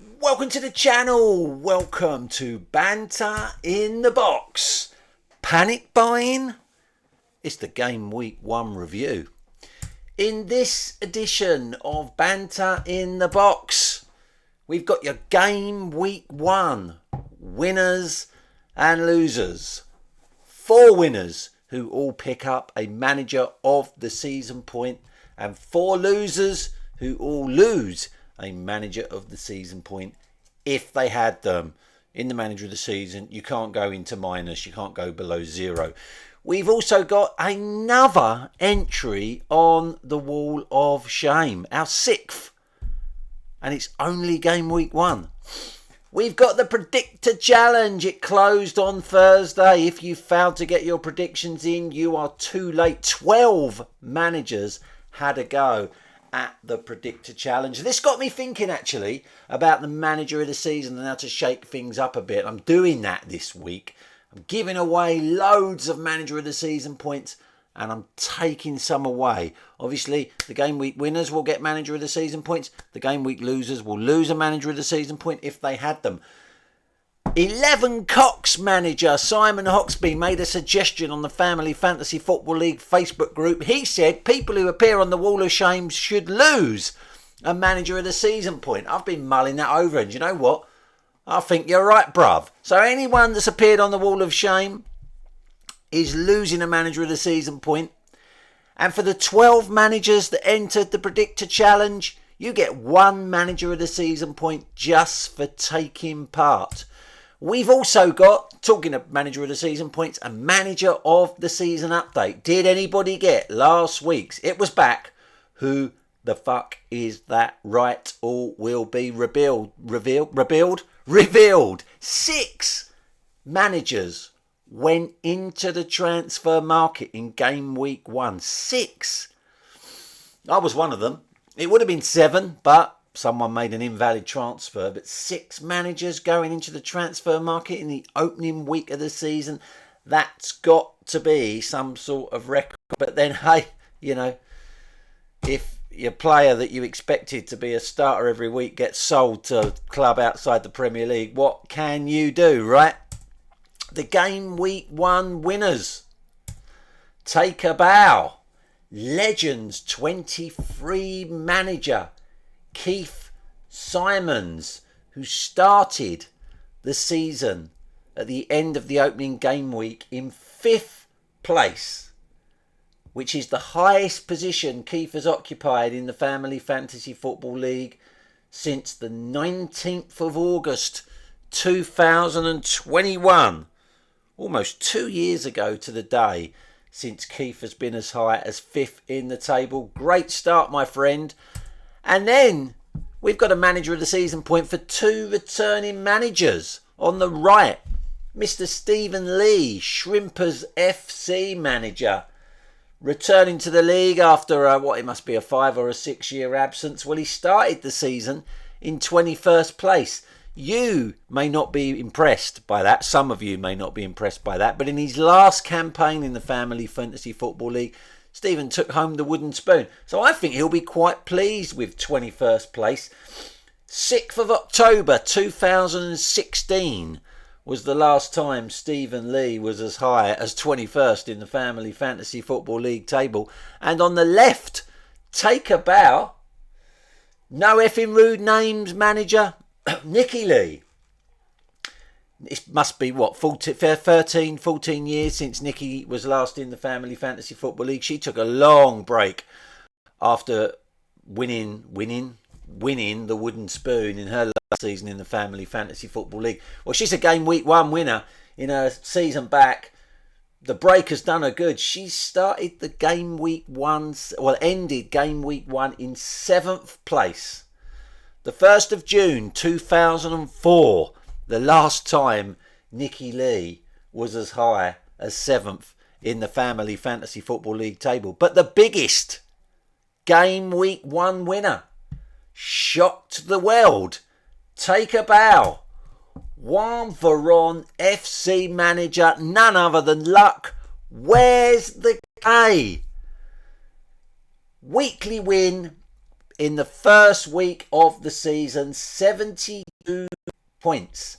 Welcome to the channel. Welcome to Banter in the Box. Panic buying? It's the Game Week 1 review. In this edition of Banter in the Box, we've got your Game Week 1 winners and losers. 4 winners who all pick up a manager of the season point, and 4 losers who all lose a manager of the season point if they had them in the manager of the season. You can't go into minus, you can't go below 0. We've also got another entry on the wall of shame, our 6th, and it's only Game Week 1. We've got the Predictor Challenge. It closed on Thursday. If you failed to get your predictions in, you are too late. 12 managers had a go at the Predictor Challenge. This got me thinking actually about the manager of the season and how to shake things up a bit. I'm doing that this week. I'm giving away loads of manager of the season points and I'm taking some away. Obviously, the game week winners will get manager of the season points. The game week losers will lose a manager of the season point if they had them. 11 Cox manager Simon Hoxby made a suggestion on the Family Fantasy Football League Facebook group. He said people who appear on the Wall of Shame should lose a manager of the season point. I've been mulling that over, and you know what? I think you're right, bruv. So anyone that's appeared on the Wall of Shame is losing a manager of the season point. And for the 12 managers that entered the Predictor Challenge, you get 1 manager of the season point just for taking part. We've also got, talking of manager of the season points, a manager of the season update. Did anybody get last week's? It was back. Who the fuck is that? Right, all will be revealed. 6 managers went into the transfer market in Game Week 1. 6. I was one of them. It would have been 7, but someone made an invalid transfer. But 6 managers going into the transfer market in the opening week of the season. That's got to be some sort of record. But then, hey, you know, if your player that you expected to be a starter every week gets sold to a club outside the Premier League, what can you do, right? The Game Week 1 winners. Take a bow. Legends 23 manager Keith Simons, who started the season at the end of the opening game week in 5th place, which is the highest position Keith has occupied in the Family Fantasy Football League since the 19th of August 2021. Almost 2 years ago to the day since Keith has been as high as 5th in the table. Great start, my friend. And then we've got a manager of the season point for 2 returning managers. On the right, Mr. Stephen Lee, Shrimpers FC manager, returning to the league after it must be a 5 or a 6 year absence. Well, he started the season in 21st place. You may not be impressed by that. Some of you may not be impressed by that. But in his last campaign in the Family Fantasy Football League, Stephen took home the wooden spoon. So I think he'll be quite pleased with 21st place. 6th of October 2016 was the last time Stephen Lee was as high as 21st in the Family Fantasy Football League table. And on the left, take a bow. No effing rude names manager, Nicky Lee. It must be, 13, 14 years since Nikki was last in the Family Fantasy Football League. She took a long break after winning the wooden spoon in her last season in the Family Fantasy Football League. Well, she's a Game Week 1 winner in her season back. The break has done her good. She started the Game Week 1, ended Game Week 1 in 7th place. The 1st of June 2004. The last time Nicky Lee was as high as 7th in the Family Fantasy Football League table. But the biggest Game Week 1 winner, shocked the world. Take a bow. Wanvaron FC manager, none other than Luck. Where's the K? Weekly win in the first week of the season, 72 points.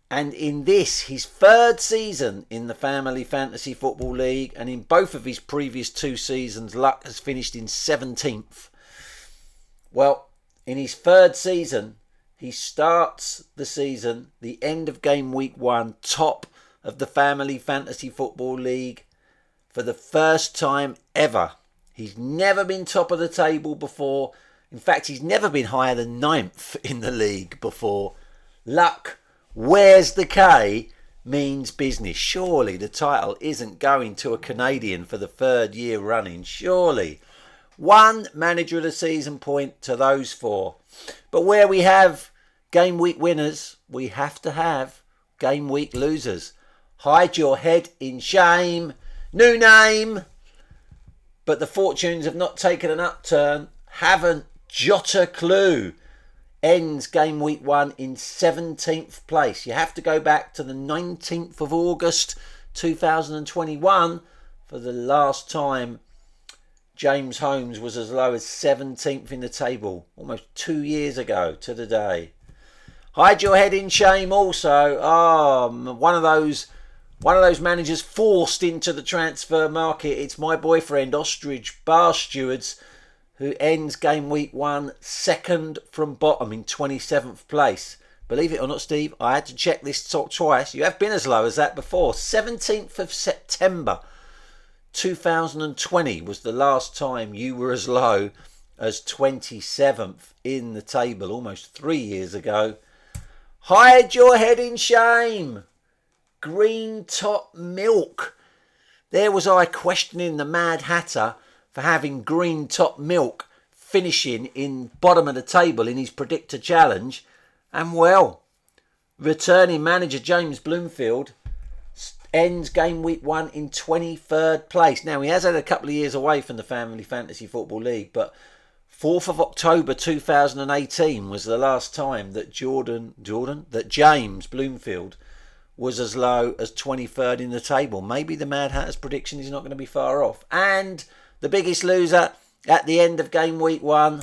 And in this, his third season in the Family Fantasy Football League, and in both of his previous 2 seasons, Luck has finished in 17th. Well, in his third season, he starts the season, the end of game week 1, top of the Family Fantasy Football League for the first time ever. He's never been top of the table before. In fact, he's never been higher than 9th in the league before. Luck, where's the K, means business. Surely the title isn't going to a Canadian for the 3rd year running. Surely. 1 manager of the season point to those 4. But where we have game week winners, we have to have game week losers. Hide your head in shame. New name. But the fortunes have not taken an upturn. Haven't jot a clue. Ends game week 1 in 17th place. You have to go back to the 19th of August 2021 for the last time James Holmes was as low as 17th in the table. Almost 2 years ago to the day. Hide your head in shame also. One of those managers forced into the transfer market. It's my boyfriend, Ostrich Bar Stewards, who ends game week 1 second from bottom in 27th place. Believe it or not, Steve, I had to check this twice. You have been as low as that before. 17th of September 2020 was the last time you were as low as 27th in the table, almost 3 years ago. Hide your head in shame. Green Top Milk. There was I questioning the Mad Hatter for having Green Top Milk finishing in bottom of the table in his Predictor Challenge. And well, returning manager James Bloomfield ends game week 1 in 23rd place. Now, he has had a couple of years away from the Family Fantasy Football League, but 4th of October 2018 was the last time that that James Bloomfield was as low as 23rd in the table. Maybe the Mad Hatter's prediction is not going to be far off. And the biggest loser at the end of game week 1.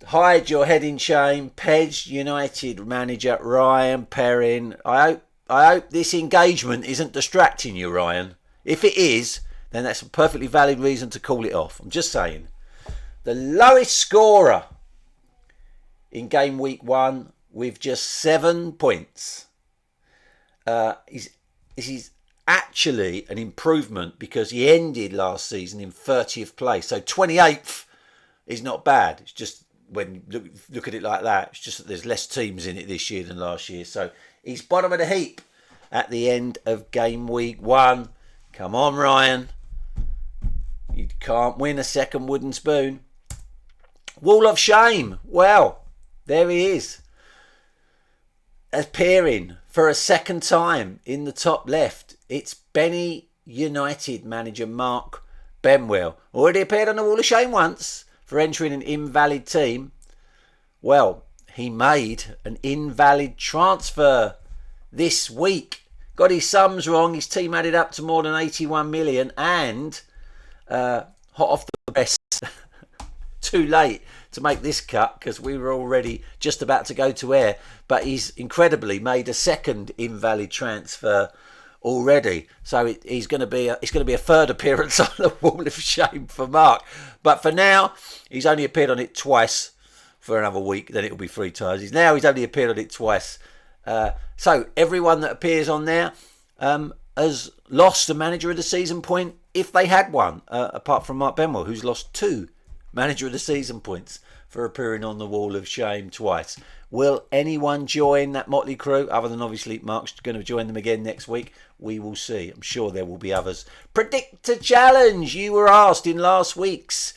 Hide your head in shame. Peds United manager Ryan Perrin. I hope this engagement isn't distracting you, Ryan. If it is, then that's a perfectly valid reason to call it off. I'm just saying. The lowest scorer in game week 1 with just 7 points. This is actually an improvement because he ended last season in 30th place. So 28th is not bad. It's just when you look at it like that, it's just that there's less teams in it this year than last year. So he's bottom of the heap at the end of game week 1. Come on, Ryan. You can't win a second wooden spoon. Wall of Shame. Well, there he is. Appearing for a second time in the top left. It's Benny United manager Mark Benwell. Already appeared on the Wall of Shame once for entering an invalid team. Well, he made an invalid transfer this week. Got his sums wrong. His team added up to more than 81 million and hot off the press. Too late to make this cut because we were already just about to go to air. But he's incredibly made a second invalid transfer already. So it's going to be a third appearance on the Wall of Shame for Mark. But for now, he's only appeared on it twice for another week. Then it'll be 3 times. He's only appeared on it twice. So everyone that appears on there has lost a manager of the season point if they had one, apart from Mark Benwell, who's lost 2 manager of the season points for appearing on the Wall of Shame twice. Will anyone join that motley crew? Other than obviously Mark's going to join them again next week. We will see. I'm sure there will be others. Predictor Challenge. You were asked in last week's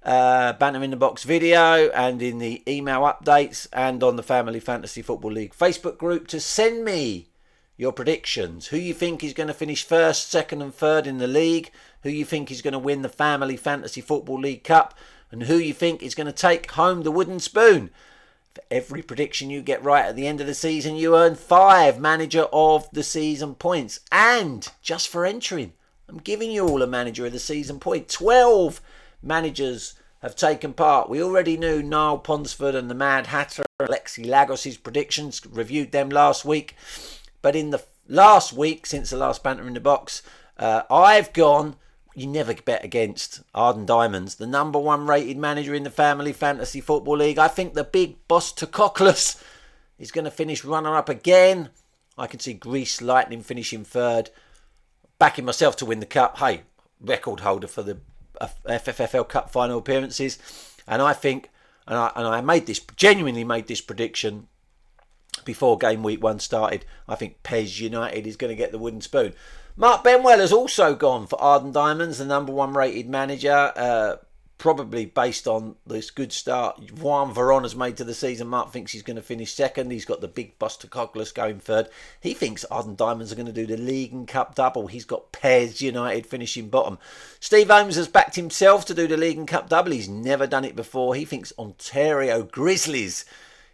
Banter in the Box video and in the email updates and on the Family Fantasy Football League Facebook group to send me your predictions. Who you think is going to finish first, second and third in the league. Who you think is going to win the Family Fantasy Football League Cup. And who you think is going to take home the wooden spoon. For every prediction you get right at the end of the season, you earn 5 manager of the season points. And just for entering, I'm giving you all a manager of the season point. 12 managers have taken part. We already knew Niall Ponsford and the Mad Hatter, Alexi Lagos' predictions, reviewed them last week. But in the last week, since the last Banter in the Box, I've gone, you never bet against Arden Diamonds, the number one rated manager in the Family Fantasy Football League. I think the big boss Tokoklos is going to finish runner-up again. I can see Greece Lightning finishing third. Backing myself to win the cup. Hey, record holder for the FFFL Cup final appearances. And I think, and I genuinely made this prediction before game week 1 started. I think Pez United is going to get the wooden spoon. Mark Benwell has also gone for Arden Diamonds, the number one rated manager. Probably based on this good start Juan Veron has made to the season. Mark thinks he's going to finish second. He's got the big Buster Coglis going third. He thinks Arden Diamonds are going to do the League and Cup double. He's got Pez United finishing bottom. Steve Holmes has backed himself to do the League and Cup double. He's never done it before. He thinks Ontario Grizzlies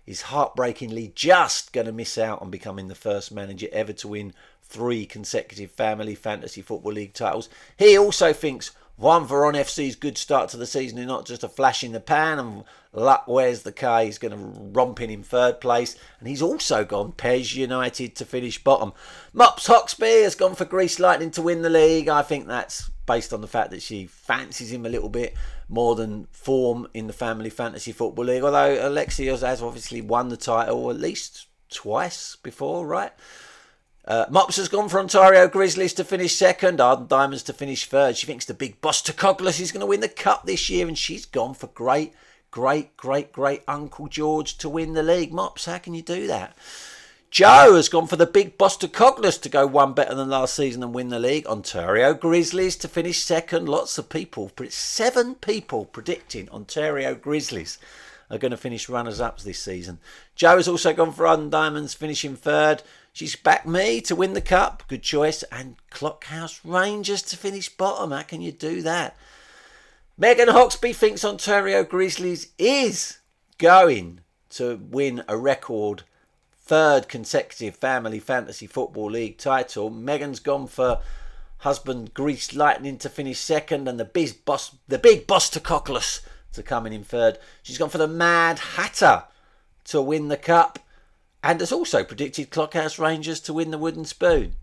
is heartbreakingly just going to miss out on becoming the first manager ever to win 3 consecutive Family Fantasy Football League titles. He also thinks Juan Veron FC's good start to the season is not just a flash in the pan, and luck wears the car. He's going to romp in third place. And he's also gone Pez United to finish bottom. Mops Hoxby has gone for Greece Lightning to win the league. I think that's based on the fact that she fancies him a little bit more than form in the Family Fantasy Football League. Although Alexios has obviously won the title at least twice before, right? Mops has gone for Ontario Grizzlies to finish second. Arden Diamonds to finish third. She thinks the big boss Tokoglis is going to win the cup this year, and she's gone for great Uncle George to win the league. Mops, how can you do that? Joe has gone for the big boss Tokoglis to go one better than last season and win the league. Ontario Grizzlies to finish second. Lots of people, 7 people predicting Ontario Grizzlies are going to finish runners-ups this season. Joe has also gone for Arden Diamonds finishing third. She's backed me to win the cup. Good choice. And Clockhouse Rangers to finish bottom. How can you do that? Megan Hoxby thinks Ontario Grizzlies is going to win a record 3rd consecutive Family Fantasy Football League title. Megan's gone for husband Greece Lightning to finish second, and the big boss Tokoklos to come in third. She's gone for the Mad Hatter to win the cup, and has also predicted Clockhouse Rangers to win the wooden spoon.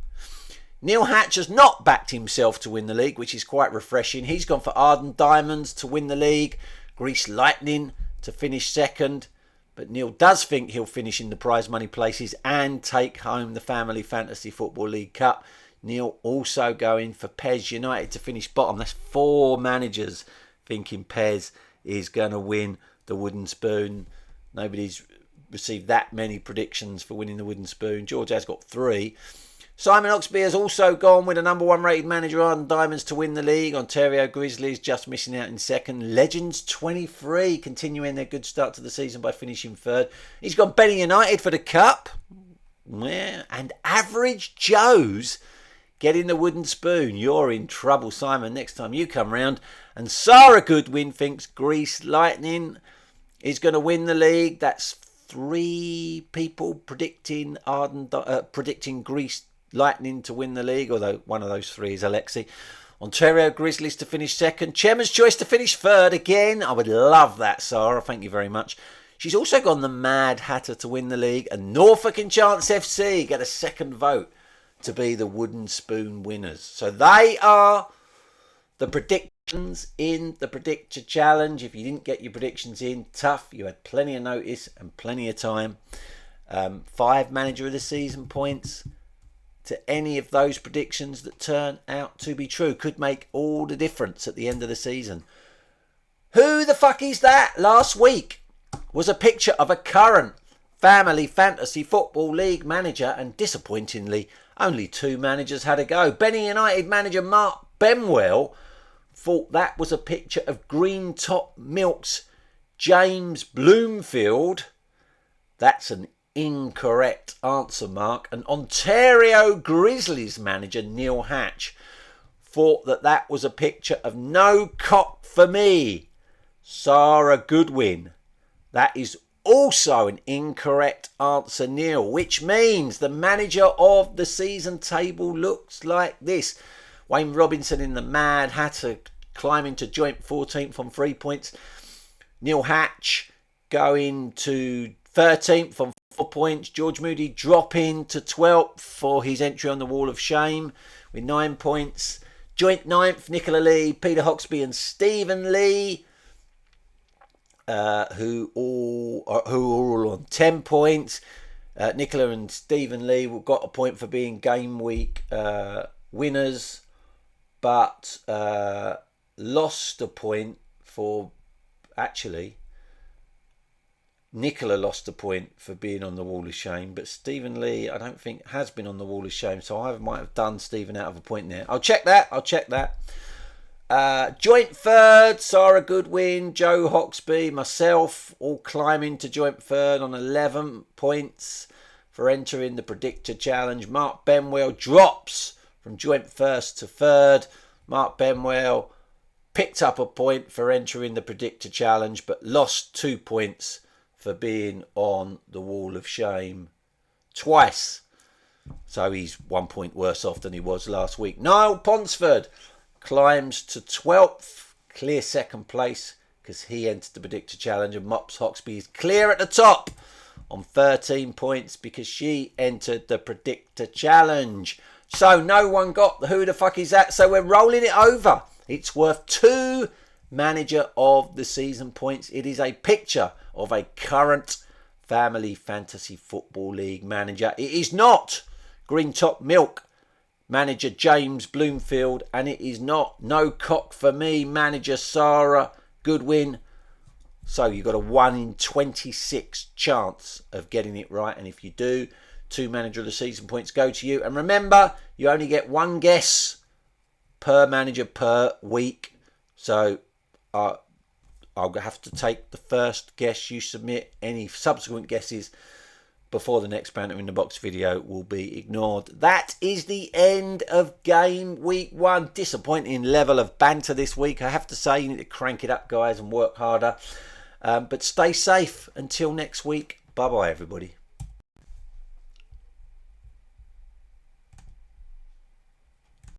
Neil Hatch has not backed himself to win the league, which is quite refreshing. He's gone for Arden Diamonds to win the league, Greece Lightning to finish second, but Neil does think he'll finish in the prize money places and take home the Family Fantasy Football League Cup. Neil also going for Pez United to finish bottom. That's 4 managers thinking Pez is going to win the wooden spoon. Nobody's received that many predictions for winning the wooden spoon. George has got 3. Simon Oxby has also gone with a number 1 rated manager Arden Diamonds to win the league. Ontario Grizzlies just missing out in second. Legends 23 continuing their good start to the season by finishing third. He's gone Benny United for the cup. Yeah. And Average Joe's getting the wooden spoon. You're in trouble, Simon, next time you come round. And Sarah Goodwin thinks Greece Lightning is going to win the league. That's 3 people predicting predicting Greece Lightning to win the league, although one of those 3 is Alexi. Ontario Grizzlies to finish second. Chairman's Choice to finish third again. I would love that, Sarah. Thank you very much. She's also gone the Mad Hatter to win the league, and Norfolk and Chance FC get a second vote to be the wooden spoon winners. So they are the predictions in the Predictor Challenge. If you didn't get your predictions in, tough. You had plenty of notice and plenty of time. 5 Manager of the Season points to any of those predictions that turn out to be true. Could make all the difference at the end of the season. Who the fuck is that? Last week was a picture of a current Family Fantasy Football League manager, and disappointingly, only 2 managers had a go. Benny United manager Mark Benwell thought that was a picture of Green Top Milk's James Bloomfield. That's an incorrect answer, Mark. And Ontario Grizzlies manager Neil Hatch thought that was a picture of No Cock for Me, Sarah Goodwin. That is also an incorrect answer, Neil, which means the manager of the season table looks like this. Wayne Robinson in the Mad Hatter climbing to joint 14th on 3 points. Neil Hatch going to 13th on 4 points. George Moody dropping to 12th for his entry on the Wall of Shame with 9 points. Joint 9th, Nicola Lee, Peter Hoxby and Stephen Lee, who are all on 10 points. Nicola and Stephen Lee got a point for being game week winners, but lost a point for... Actually, Nicola lost a point for being on the Wall of Shame, but Stephen Lee, I don't think, has been on the Wall of Shame, so I might have done Stephen out of a point there. I'll check that. Joint third, Sarah Goodwin, Joe Hoxby, myself, all climbing to joint third on 11 points for entering the Predictor Challenge. Mark Benwell drops from joint first to third. Mark Benwell picked up a point for entering the Predictor Challenge, but lost 2 points for being on the Wall of Shame twice. So he's 1 point worse off than he was last week. Niall Ponsford climbs to 12th, clear second place because he entered the Predictor Challenge, and Mops Hoxby is clear at the top on 13 points because she entered the Predictor Challenge. So no one got the who the fuck is that, so we're rolling it over. It's worth 2 Manager of the Season points. It is a picture of a current Family Fantasy Football League manager. It is not Green Top Milk manager James Bloomfield, and it is not No Cock for Me manager Sarah Goodwin. So you've got a 1 in 26 chance of getting it right, and if you do, 2 Manager of the Season points go to you. And remember, you only get 1 guess per manager per week, so I'll have to take the first guess you submit. Any subsequent guesses before the next Banter in the Box video will be ignored. That is the end of game week 1. Disappointing level of banter this week, I have to say. You need to crank it up, guys, and work harder. But stay safe until next week. Bye-bye, everybody.